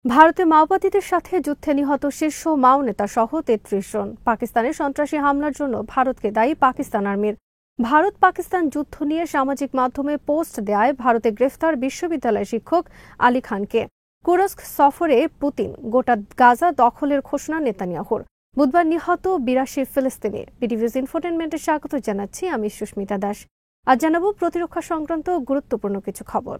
ভারতে মাওবাদীদের সাথে যুদ্ধে নিহত শীর্ষ মাও নেতা সহ ৩৩ জন। পাকিস্তানের সন্ত্রাসী হামলার জন্য ভারতকে দায়ী পাকিস্তান আর্মির। ভারত পাকিস্তান যুদ্ধ নিয়ে সামাজিক মাধ্যমে পোস্ট দেয় ভারতে গ্রেফতার বিশ্ববিদ্যালয় শিক্ষক আলী খানকে। কুরস্ক সফরে পুতিন গোটা গাজা দখলের ঘোষণা নেতানিয়াহুর। বুধবার নিহত ৮২ ফিলিস্তিনি। বিডিভিউজ ইনফোটেনমেন্টে স্বাগত জানাচ্ছি আমি সুস্মিতা দাস। আজ জানাবো প্রতিরক্ষা সংক্রান্ত গুরুত্বপূর্ণ কিছু খবর।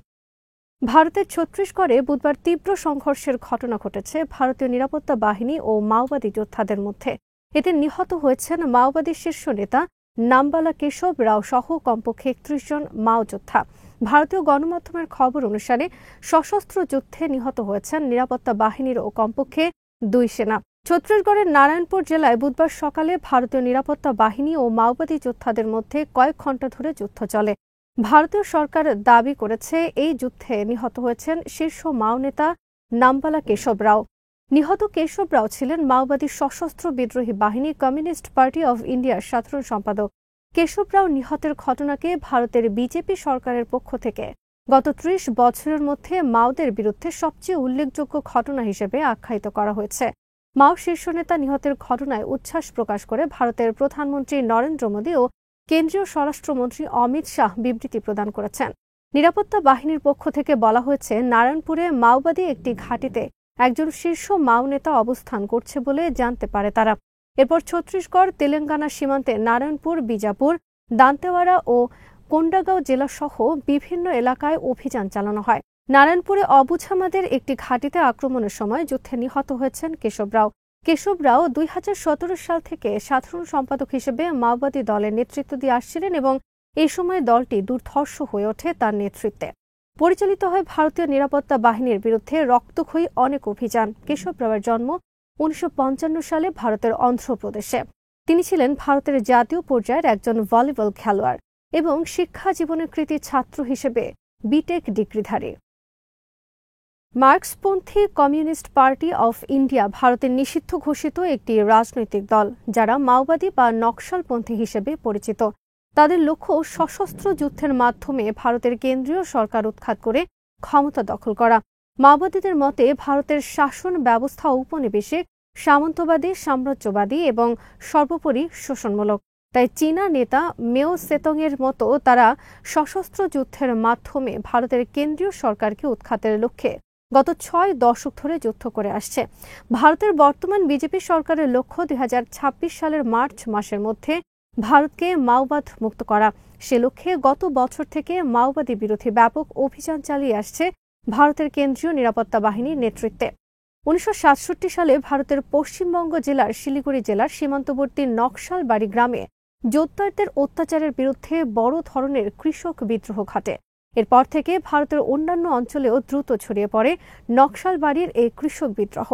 ভারতের ছত্তিশগড়ে বুধবার তীব্র সংঘর্ষের ঘটনা ঘটেছে ভারতীয় নিরাপত্তা বাহিনী ও মাওবাদী যোদ্ধাদের মধ্যে। এতে নিহত হয়েছেন মাওবাদী শীর্ষ নেতা নাম্বালা কেশব রাও সহ কমপক্ষে ৩১ জন মাও যোদ্ধা। ভারতীয় গণমাধ্যমের খবর অনুসারে সশস্ত্র যুদ্ধে নিহত হয়েছেন নিরাপত্তা বাহিনীর ও কমপক্ষে ২ সেনা। ছত্তিশগড়ের নারায়ণপুর জেলায় বুধবার সকালে ভারতীয় নিরাপত্তা বাহিনী ও মাওবাদী যোদ্ধাদের মধ্যে কয়েক ঘণ্টা ধরে যুদ্ধ চলে। ভারতীয় সরকার দাবি করেছে এই যুদ্ধে নিহত হয়েছেন শীর্ষ মাও নেতা নাম্বালা কেশব রাও। নিহত কেশব রাও ছিলেন মাওবাদী সশস্ত্র বিদ্রোহী বাহিনী কমিউনিস্ট পার্টি অব ইন্ডিয়ার সাধারণ সম্পাদক। কেশব রাও নিহতের ঘটনাকে ভারতের বিজেপি সরকারের পক্ষ থেকে গত ৩০ বছরের মধ্যে মাওদের বিরুদ্ধে সবচেয়ে উল্লেখযোগ্য ঘটনা হিসেবে আখ্যায়িত করা হয়েছে। মাও শীর্ষ নেতা নিহতের ঘটনায় উচ্ছ্বাস প্রকাশ করে ভারতের প্রধানমন্ত্রী নরেন্দ্র মোদী ও কেন্দ্রীয় স্বরাষ্ট্রমন্ত্রী অমিত শাহ বিবৃতি প্রদান করেছেন। নিরাপত্তা বাহিনীর পক্ষ থেকে বলা হয়েছে, নারায়ণপুরে মাওবাদী একটি ঘাঁটিতে একজন শীর্ষ মাও নেতা অবস্থান করছে বলে জানতে পারে তারা। এরপর ছত্তিশগড় তেলেঙ্গানা সীমান্তে নারায়ণপুর, বিজাপুর, দান্তেওয়াড়া ও কোন্ডাগাঁও জেলাসহ বিভিন্ন এলাকায় অভিযান চালানো হয়। নারায়ণপুরে অবুঝামাদের একটি ঘাঁটিতে আক্রমণের সময় যুদ্ধে নিহত হয়েছেন কেশব রাও। কেশব রাও ২০১৭ সাল থেকে সাধারণ সম্পাদক হিসেবে মাওবাদী দলের নেতৃত্ব দিয়ে আসছিলেন এবং এই সময় দলটি দুর্ধর্ষ হয়ে ওঠে তার নেতৃত্বে। পরিচালিত হয় ভারতীয় নিরাপত্তা বাহিনীর বিরুদ্ধে রক্তক্ষয়ী অনেক অভিযান। কেশব রাওয়ের জন্ম ১৯৫৫ সালে ভারতের অন্ধ্রপ্রদেশে। তিনি ছিলেন ভারতের জাতীয় পর্যায়ের একজন ভলিবল খেলোয়াড় এবং শিক্ষা জীবনের কৃতী ছাত্র হিসেবে বিটেক ডিগ্রিধারী। মার্ক্সপন্থী কমিউনিস্ট পার্টি অফ ইন্ডিয়া ভারতের নিষিদ্ধ ঘোষিত একটি রাজনৈতিক দল, যারা মাওবাদী বা নকশালপন্থী হিসেবে পরিচিত। তাদের লক্ষ্য সশস্ত্র যুদ্ধের মাধ্যমে ভারতের কেন্দ্রীয় সরকার উৎখাত করে ক্ষমতা দখল করা। মাওবাদীদের মতে ভারতের শাসন ব্যবস্থা ঔপনিবেশিক, সামন্তবাদী, সাম্রাজ্যবাদী এবং সর্বোপরি শোষণমূলক। তাই চীনা নেতা মেও সেতংয়ের মতো তারা সশস্ত্র যুদ্ধের মাধ্যমে ভারতের কেন্দ্রীয় সরকারকে উৎখাতের লক্ষ্যে গত ৬ দশক ধরে যুদ্ধ করে আসছে। ভারতের বর্তমান বিজেপি সরকারের লক্ষ্য ২০২৬ সালের মার্চ মাসের মধ্যে ভারতকে মাওবাদ মুক্ত করা। সে লক্ষ্যে গত বছর থেকে মাওবাদী বিরোধী ব্যাপক অভিযান চালিয়ে আসছে ভারতের কেন্দ্রীয় নিরাপত্তা বাহিনীর নেতৃত্বে। ১৯৬৭ সালে ভারতের পশ্চিমবঙ্গ জেলার শিলিগুড়ি জেলার সীমান্তবর্তী নকশালবাড়ি গ্রামে জোত্তারদের অত্যাচারের বিরুদ্ধে বড় ধরনের কৃষক বিদ্রোহ ঘটে। এরপর থেকে ভারতের অন্যান্য অঞ্চলেও দ্রুত ছড়িয়ে পড়ে নকশালবাড়ির এই কৃষক বিদ্রোহ।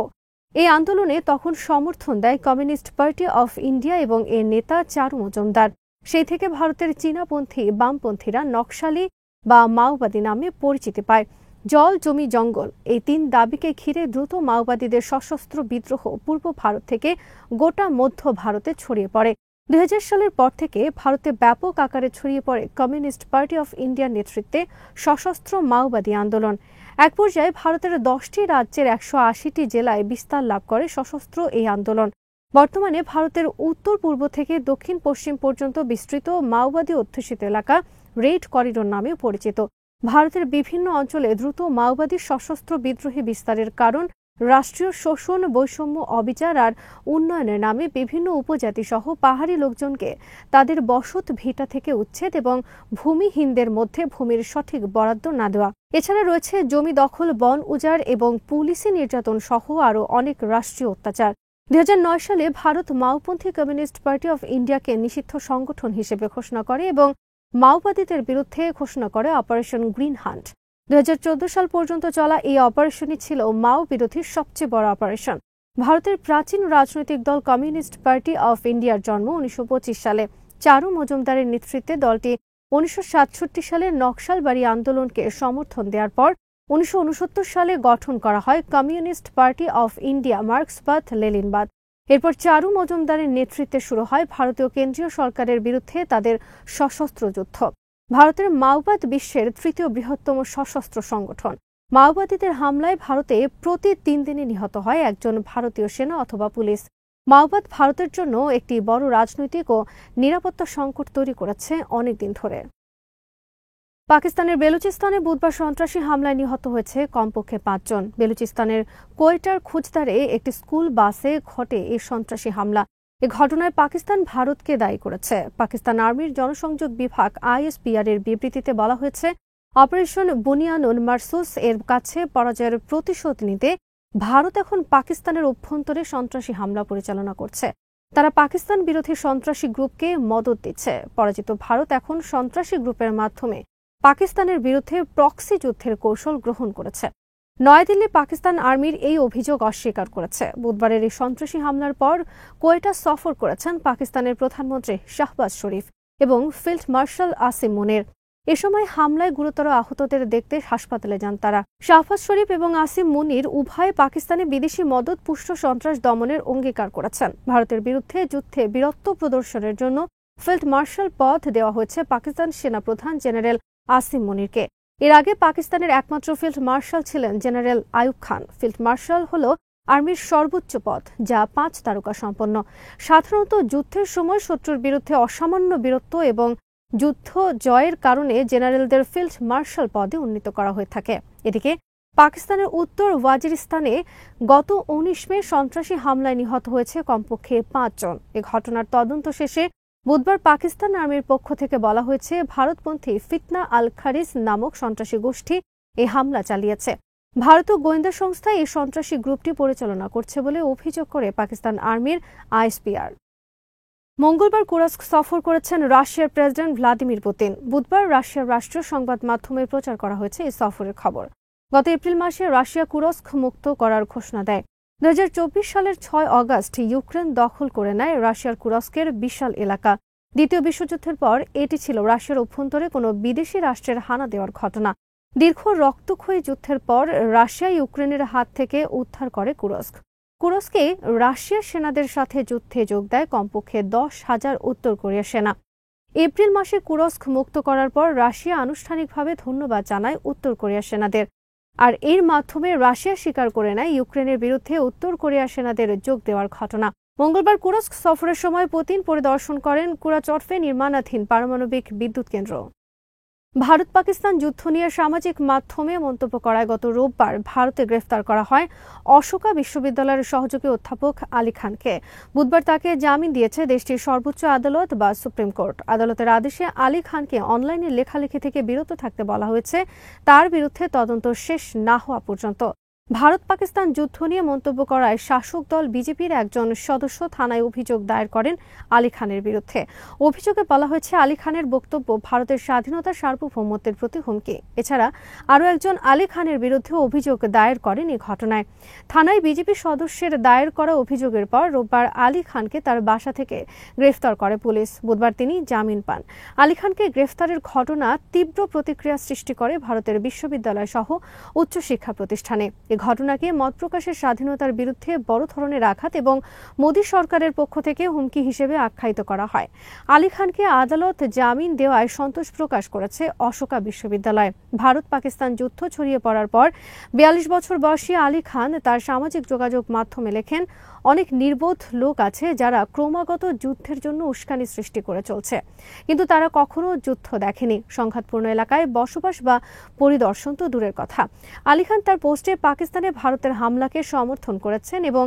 এই আন্দোলনে তখন সমর্থন দেয় কমিউনিস্ট পার্টি অফ ইন্ডিয়া এবং এর নেতা চারু মজুমদার। সেই থেকে ভারতের চীনাপন্থী বামপন্থীরা নকশালি বা মাওবাদী নামে পরিচিতি পায়। জল, জমি, জঙ্গল এই ৩ দাবিকে ঘিরে দ্রুত মাওবাদীদের সশস্ত্র বিদ্রোহ পূর্ব ভারত থেকে গোটা মধ্য ভারতে ছড়িয়ে পড়ে। ২০০০ সালের পর থেকে ভারতে ব্যাপক আকারে ছড়িয়ে পড়ে কমিউনিস্ট পার্টি অফ ইন্ডিয়ার নেতৃত্বে সশস্ত্র মাওবাদী আন্দোলন। এক পর্যায়ে ভারতের ১০টি রাজ্যের ১৮০টি জেলায় বিস্তার লাভ করে সশস্ত্র এই আন্দোলন। বর্তমানে ভারতের উত্তর পূর্ব থেকে দক্ষিণ পশ্চিম পর্যন্ত বিস্তৃত মাওবাদী অধ্যুষিত এলাকা রেড করিডোর নামেও পরিচিত। ভারতের বিভিন্ন অঞ্চলে দ্রুত মাওবাদী সশস্ত্র বিদ্রোহী বিস্তারের কারণ রাষ্ট্রীয় শোষণ, বৈষম্য, অবিচার আর উন্নয়নের নামে বিভিন্ন উপজাতি সহ পাহাড়ি লোকজনকে তাদের বসত ভিটা থেকে উচ্ছেদ এবং ভূমিহীনদের মধ্যে ভূমির সঠিক বরাদ্দ না দেওয়া। এছাড়া রয়েছে জমি দখল, বন উজাড় এবং পুলিশি নির্যাতন সহ আরও অনেক রাষ্ট্রীয় অত্যাচার। ২০০৯ সালে ভারত মাওপন্থী কমিউনিস্ট পার্টি অফ ইন্ডিয়াকে নিষিদ্ধ সংগঠন হিসেবে ঘোষণা করে এবং মাওবাদীদের বিরুদ্ধে ঘোষণা করে অপারেশন গ্রিন হান্ট। ২০১৪ সাল পর্যন্ত চলা এই অপারেশনই ছিল মাও বিরোধী সবচেয়ে বড় অপারেশন। ভারতের প্রাচীন রাজনৈতিক দল কমিউনিস্ট পার্টি অফ ইন্ডিয়ার জন্ম ১৯২৫ সালে। চারু মজুমদারের নেতৃত্বে দলটি ১৯৬৭ সালে নকশালবাড়ি আন্দোলনকে সমর্থন দেওয়ার পর ১৯৬৯ সালে গঠন করা হয় কমিউনিস্ট পার্টি অফ ইন্ডিয়া মার্ক্সবাদ লেনিনবাদ। এরপর চারু মজুমদারের নেতৃত্বে শুরু হয় ভারতীয় কেন্দ্রীয় সরকারের বিরুদ্ধে তাদের সশস্ত্র যুদ্ধ। ভারতের মাওবাদ বিশ্বের ৩য় বৃহত্তম সশস্ত্র সংগঠন। মাওবাদীদের হামলায় ভারতে প্রতি 3 দিনে নিহত হয় একজন ভারতীয় সেনা অথবা পুলিশ। মাওবাদ ভারতের জন্য একটি বড় রাজনৈতিক ও নিরাপত্তা সংকট তৈরি করেছে অনেকদিন ধরে। পাকিস্তানের বেলুচিস্তানে বুধবার সন্ত্রাসী হামলায় নিহত হয়েছে কমপক্ষে 5 জন। বেলুচিস্তানের কোয়েটার খুজদারে একটি স্কুল বাসে ঘটে এই সন্ত্রাসী হামলা। এ ঘটনায় পাকিস্তান ভারতকে দায়ী করেছে। পাকিস্তান আর্মির জনসংযোগ বিভাগ ISPR এর বিবৃতিতে বলা হয়েছে, অপারেশন বুনিয়ানুল মারসুস এর কাছে পরাজয়ের প্রতিশোধ নিতে ভারত এখন পাকিস্তানের অভ্যন্তরে সন্ত্রাসী হামলা পরিচালনা করছে। তারা পাকিস্তান বিরোধী সন্ত্রাসী গ্রুপকে মদত দিচ্ছে। পরাজিত ভারত এখন সন্ত্রাসী গ্রুপের মাধ্যমে পাকিস্তানের বিরুদ্ধে প্রক্সি যুদ্ধের কৌশল গ্রহণ করেছে। নয়াদিল্লি পাকিস্তান আর্মির এই অভিযোগ অস্বীকার করেছে। বুধবারের এই সন্ত্রাসী হামলার পর কোয়েটা সফর করেছেন পাকিস্তানের প্রধানমন্ত্রী শাহবাজ শরীফ এবং ফিল্ড মার্শাল আসিম মুনির। এ সময় হামলায় গুরুতর আহতদের দেখতে হাসপাতালে যান তারা। শাহবাজ শরীফ এবং আসিম মুনির উভয়ে পাকিস্তানে বিদেশি মদত পুষ্ট সন্ত্রাস দমনের অঙ্গীকার করেছেন। ভারতের বিরুদ্ধে যুদ্ধে বীরত্ব প্রদর্শনের জন্য ফিল্ড মার্শাল পদ দেওয়া হয়েছে পাকিস্তান সেনাপ্রধান জেনারেল আসিম মুনিরকে। এর আগে পাকিস্তানের একমাত্র ফিল্ড মার্শাল ছিলেন general Ayub Khan. Field marshal হল আর্মির সর্বোচ্চ পদ, যা 5 তারকা সম্পন্ন। সাধারণত যুদ্ধের সময় শত্রুর বিরুদ্ধে অসামান্য বীরত্ব এবং যুদ্ধ জয়ের কারণে জেনারেলদের ফিল্ড মার্শাল পদে উন্নীত করা হয়ে থাকে। এদিকে পাকিস্তানের উত্তর ওয়াজিরিস্তানে গত 19 মে সন্ত্রাসী হামলায় নিহত হয়েছে কমপক্ষে 5 জন। এ ঘটনার তদন্ত শেষে বুধবার পাকিস্তান আর্মির পক্ষ থেকে বলা হয়েছে, ভারতপন্থী ফিতনা আল খারিজ নামক সন্ত্রাসী গোষ্ঠী এই হামলা চালিয়েছে। ভারতীয় গোয়েন্দা সংস্থা এই সন্ত্রাসী গ্রুপটি পরিচালনা করছে বলে অভিযোগ করে পাকিস্তান আর্মির ISPR। মঙ্গলবার কুরস্ক সফর করেছেন রাশিয়ার প্রেসিডেন্ট ভ্লাদিমির পুতিন। বুধবার রাশিয়ার রাষ্ট্রীয় সংবাদ মাধ্যমে প্রচার করা হয়েছে এই সফরের খবর। গত এপ্রিল মাসে রাশিয়া কুরস্ক মুক্ত করার ঘোষণা দেয়। 2024 সালের 6 অগস্ট ইউক্রেন দখল করে নেয় রাশিয়ার কুরস্কের বিশাল এলাকা। দ্বিতীয় বিশ্বযুদ্ধের পর এটি ছিল রাশিয়ার অভ্যন্তরে কোনো বিদেশি রাষ্ট্রের হানা দেওয়ার ঘটনা। দীর্ঘ রক্তক্ষয়ী যুদ্ধের পর রাশিয়া ইউক্রেনের হাত থেকে উদ্ধার করে কুরস্ক। কুরস্কে রাশিয়ার সেনাদের সাথে যুদ্ধে যোগ দেয় কমপক্ষে 10,000 উত্তর কোরিয়ার সেনা। এপ্রিল মাসে কুরস্ক মুক্ত করার পর রাশিয়া আনুষ্ঠানিকভাবে ধন্যবাদ জানায় উত্তর কোরিয়ার সেনাদের। আর এর মাধ্যমে রাশিয়া স্বীকার করে নেয় ইউক্রেনের বিরুদ্ধে উত্তর কোরিয়ার সেনাদের যোগ দেওয়ার ঘটনা। মঙ্গলবার কুরস্ক সফরের সময় পুতিন পরিদর্শন করেন কুরাচটফে নির্মাণাধীন পারমাণবিক বিদ্যুৎ কেন্দ্র। ভারত পাকিস্তান যুদ্ধ নিয়ে সামাজিক মাধ্যমে মন্তব্য করায় গত রোববার ভারতে গ্রেফতার করা হয় অশোকা বিশ্ববিদ্যালয়ের সহযোগী অধ্যাপক আলী খানকে। বুধবার তাকে জামিন দিয়েছে দেশটির সর্বোচ্চ আদালত বা সুপ্রিম কোর্ট। আদালতের আদেশে আলী খানকে অনলাইনে লেখালেখি থেকে বিরত থাকতে বলা হয়েছে, তার বিরুদ্ধে তদন্ত শেষ না হওয়া পর্যন্ত। ভারত পাকিস্তান যুদ্ধ নিয়ে মন্তব্য করায় শাসক দল বিজেপির একজন সদস্য থানায় অভিযোগ দায়ের করেন আলী খানের বিরুদ্ধে। অভিযোগে বলা হয়েছে, আলী খানের বক্তব্য ভারতের স্বাধীনতা সার্বভৌমত্বের প্রতি হুমকি। এছাড়া আরও একজন আলী খানের বিরুদ্ধে অভিযোগ দায়ের করেন এই ঘটনায়। থানায় বিজেপি সদস্যের দায়ের করা অভিযোগের পর রোববার আলী খানকে তার বাসা থেকে গ্রেফতার করে পুলিশ। বুধবার তিনি জামিন পান। আলী খানকে গ্রেফতারের ঘটনা তীব্র প্রতিক্রিয়া সৃষ্টি করে ভারতের বিশ্ববিদ্যালয় সহ উচ্চশিক্ষা প্রতিষ্ঠানে। ঘটনাকে মত প্রকাশের স্বাধীনতার বিরুদ্ধে বড় ধরনের আঘাত এবং মোদী সরকারের পক্ষ থেকে হুমকি হিসেবে আখ্যায়িত করা হয়। আলী খানকে আদালত জামিন দেওয়ায় সন্তোষ প্রকাশ করেছে অশোকা বিশ্ববিদ্যালয়। ভারত পাকিস্তান যুদ্ধ ছড়িয়ে পড়ার পর 42 বছর বয়সী আলী খান তার সামাজিক যোগাযোগ মাধ্যমে লেখেন, অনেক নির্বোধ লোক আছে যারা ক্রমাগত যুদ্ধের জন্য উস্কানি সৃষ্টি করে চলছে, কিন্তু তারা কখনো যুদ্ধ দেখেনি। সংঘাতপূর্ণ এলাকায় বসবাস বা পরিদর্শন তো দূরের কথা। আলী খান তার পোস্টে পাকিস্তানে ভারতের হামলাকে সমর্থন করেছেন এবং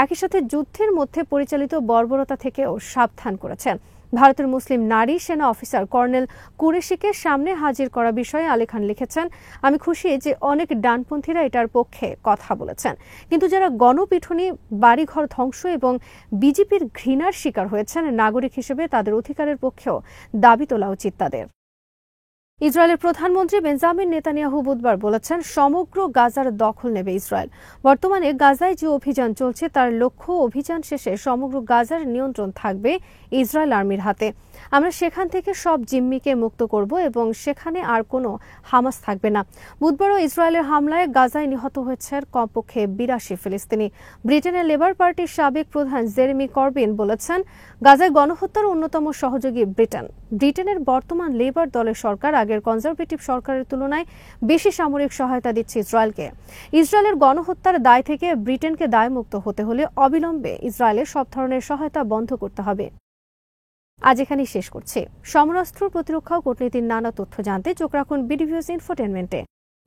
একই সাথে যুদ্ধের মধ্যে পরিচালিত বর্বরতা থেকেও সাবধান করেছেন। ভারতের মুসলিম নারী সেনা অফিসার কর্নেল কুরেশিকে সামনে হাজির করা বিষয়ে আলী খান লিখেছেন, আমি খুশি যে অনেক ডানপন্থীরা এটার পক্ষে কথা বলেছেন, কিন্তু যারা গণপিটুনি, বাড়িঘর ধ্বংস এবং বিজেপির ঘৃণার শিকার হয়েছেন, নাগরিক হিসেবে তাদের অধিকারের পক্ষেও দাবি তোলা উচিত তাদের। ইসরায়েলের প্রধানমন্ত্রী বেঞ্জামিন নেতানিয়াহু বুধবার বলেছেন, সমগ্র গাজার দখল নেবে ইসরায়েল। বর্তমানে গাজায় যে অভিযান চলছে তার লক্ষ্য অভিযান শেষে সমগ্র গাজার নিয়ন্ত্রণ থাকবে ইসরায়েল আর্মির হাতে। আমরা সেখান থেকে সব জিম্মিকে মুক্ত করব এবং সেখানে আর কোনো হামাস থাকবে না। বুধবারও ইসরায়েলের হামলায় গাজায় নিহত হয়েছে কমপক্ষে 82 ফিলিস্তিনি। ব্রিটেনের লেবার পার্টির সাবেক প্রধান জেরেমি করবিন বলেছেন, গাজায় গণহত্যার অন্যতম সহযোগী ব্রিটেন। ব্রিটেনের বর্তমান লেবার দলের সরকার আগের কনজারভেটিভ সরকারের তুলনায় বেশি সামরিক সহায়তা দিচ্ছে ইসরায়েলকে। ইসরায়েলের গণহত্যার দায় থেকে ব্রিটেনকে দায়মুক্ত হতে হলে অবিলম্বে ইসরায়েলের সব ধরনের সহায়তা বন্ধ করতে হবে। আজ এখানেই শেষ করছি। সমরাস্ত্র, প্রতিরক্ষা ও কূটনীতির নানা তথ্য জানতে চোখ রাখুন বিডিভিউজ ইনফোটেনমেন্টে।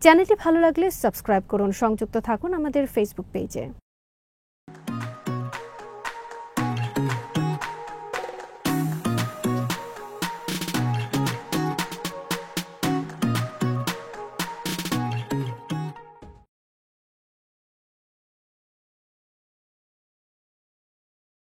চ্যানেলটি ভালো লাগলে সাবস্ক্রাইব করুন, সংযুক্ত থাকুন আমাদের ফেসবুক পেজে।